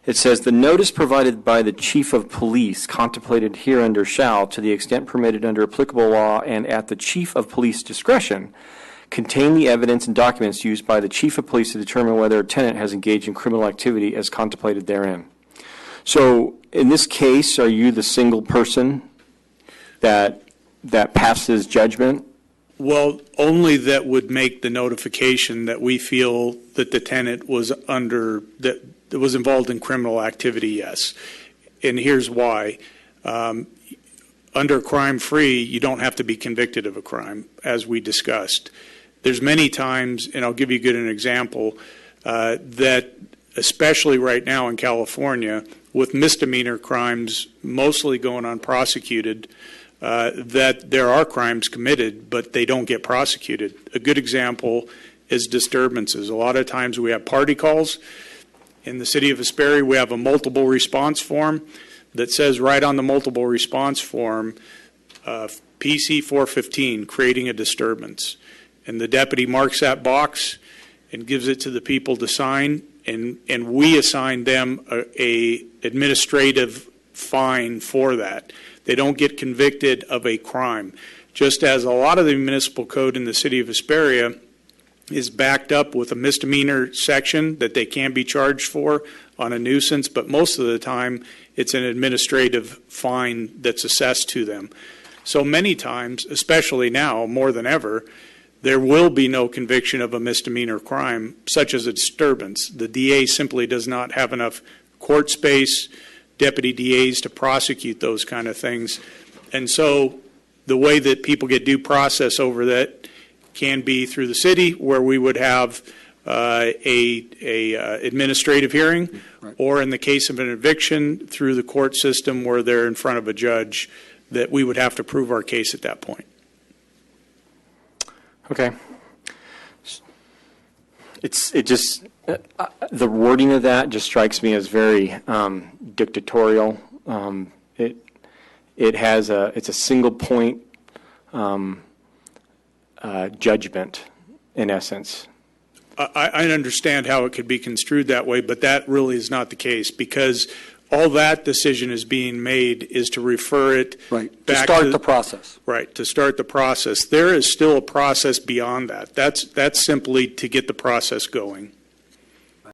It says, the notice provided by the chief of police contemplated hereunder shall, to the extent permitted under applicable law and at the chief of police discretion, contain the evidence and documents used by the chief of police to determine whether a tenant has engaged in criminal activity as contemplated therein. So in this case, are you the single person that passes judgment? Well, only that would make the notification that we feel that the tenant was that was involved in criminal activity, yes. And here's why. Under crime-free, you don't have to be convicted of a crime, as we discussed. There's many times, and I'll give you an example, that especially right now in California, with misdemeanor crimes mostly going unprosecuted, that there are crimes committed, but they don't get prosecuted. A good example is disturbances. A lot of times we have party calls. In the City of Hesperia, we have a multiple response form that says right on the multiple response form, PC 415, creating a disturbance. And the deputy marks that box and gives it to the people to sign, and we assign them a administrative fine for that. They don't get convicted of a crime. Just as a lot of the municipal code in the City of Hesperia is backed up with a misdemeanor section that they can be charged for on a nuisance, but most of the time it's an administrative fine that's assessed to them. So many times, especially now more than ever, there will be no conviction of a misdemeanor crime such as a disturbance. The DA simply does not have enough court space, deputy DAs to prosecute those kind of things. And so the way that people get due process over that can be through the city, where we would have a administrative hearing, right, or in the case of an eviction, through the court system where they're in front of a judge, that we would have to prove our case at that point. Okay. The wording of that just strikes me as very dictatorial. It's a single point judgment in essence. I understand how it could be construed that way, but that really is not the case, because all that decision is being made is to refer it back to start the process. Right, to start the process. There is still a process beyond that. That's simply to get the process going.